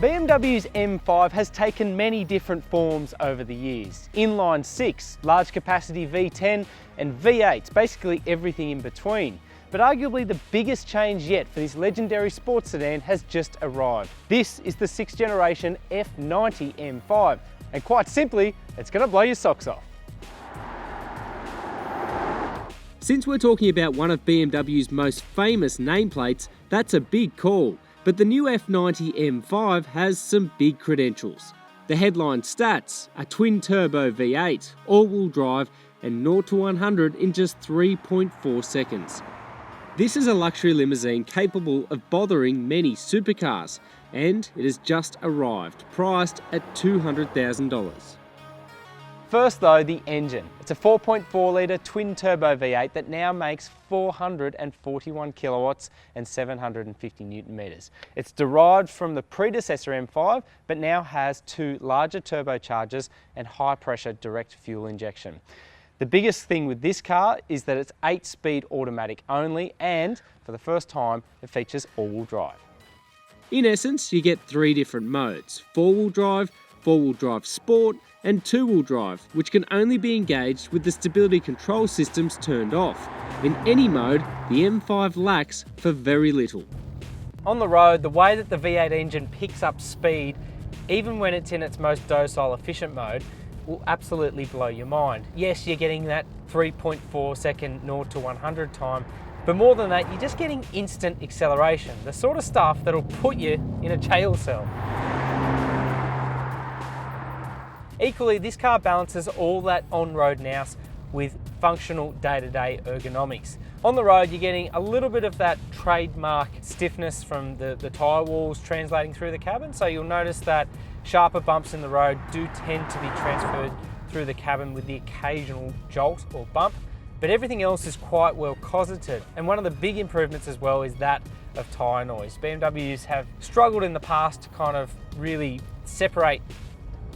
BMW's M5 has taken many different forms over the years. Inline 6, large capacity V10 and V8s, basically everything in between. But arguably the biggest change yet for this legendary sports sedan has just arrived. This is the 6th generation F90 M5, and quite simply, it's going to blow your socks off. Since we're talking about one of BMW's most famous nameplates, that's a big call. But the new F90 M5 has some big credentials. The headline stats: a twin-turbo V8, all-wheel drive, and 0 to 100 in just 3.4 seconds. This is a luxury limousine capable of bothering many supercars, and it has just arrived, priced at $200,000. First though, the engine. It's a 4.4 litre twin-turbo V8 that now makes 441 kilowatts and 750 newton meters. It's derived from the predecessor M5, but now has 2 larger turbochargers and high-pressure direct fuel injection. The biggest thing with this car is that it's 8-speed automatic only, and for the first time, it features all-wheel drive. In essence, you get 3 different modes: 4-wheel drive Sport, and 2-wheel drive, which can only be engaged with the stability control systems turned off. In any mode, the M5 lacks for very little. On the road, the way that the V8 engine picks up speed, even when it's in its most docile efficient mode, will absolutely blow your mind. Yes, you're getting that 3.4 second 0 to 100 time, but more than that, you're just getting instant acceleration, the sort of stuff that'll put you in a jail cell. Equally, this car balances all that on-road nous with functional day-to-day ergonomics. On the road, you're getting a little bit of that trademark stiffness from the tyre walls translating through the cabin, so you'll notice that sharper bumps in the road do tend to be transferred through the cabin with the occasional jolt or bump, but everything else is quite well cosseted. And one of the big improvements as well is that of tyre noise. BMWs have struggled in the past to kind of really separate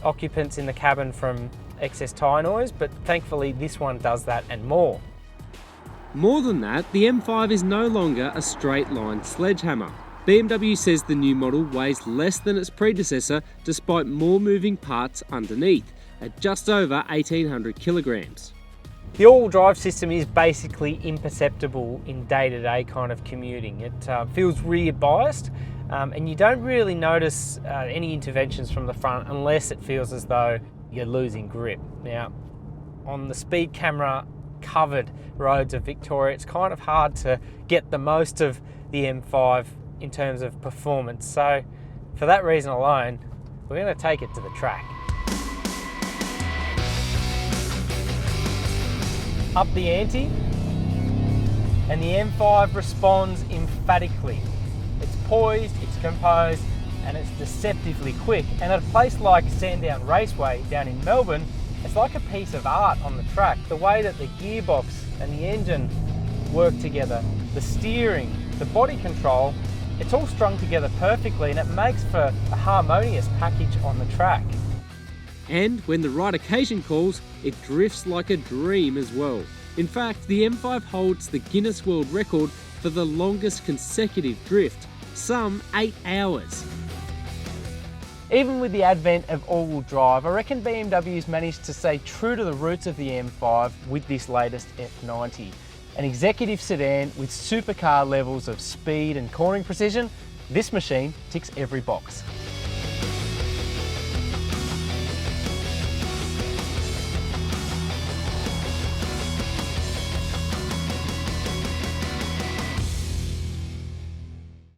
occupants in the cabin from excess tyre noise, but thankfully this one does that and more. More than that, the M5 is no longer a straight-line sledgehammer. BMW says the new model weighs less than its predecessor despite more moving parts underneath, at just over 1,800 kilograms. The all-wheel drive system is basically imperceptible in day-to-day kind of commuting. It feels rear biased, and you don't really notice any interventions from the front unless it feels as though you're losing grip. Now, on the speed camera covered roads of Victoria, it's kind of hard to get the most of the M5 in terms of performance. So for that reason alone, we're going to take it to the track. Up the ante, and the M5 responds emphatically. It's poised, it's composed, and it's deceptively quick. And at a place like Sandown Raceway down in Melbourne, it's like a piece of art on the track. The way that the gearbox and the engine work together, the steering, the body control, it's all strung together perfectly, and it makes for a harmonious package on the track. And when the right occasion calls, it drifts like a dream as well. In fact, the M5 holds the Guinness World Record for the longest consecutive drift, some 8 hours. Even with the advent of all-wheel drive, I reckon BMW's managed to stay true to the roots of the M5 with this latest F90. An executive sedan with supercar levels of speed and cornering precision, this machine ticks every box.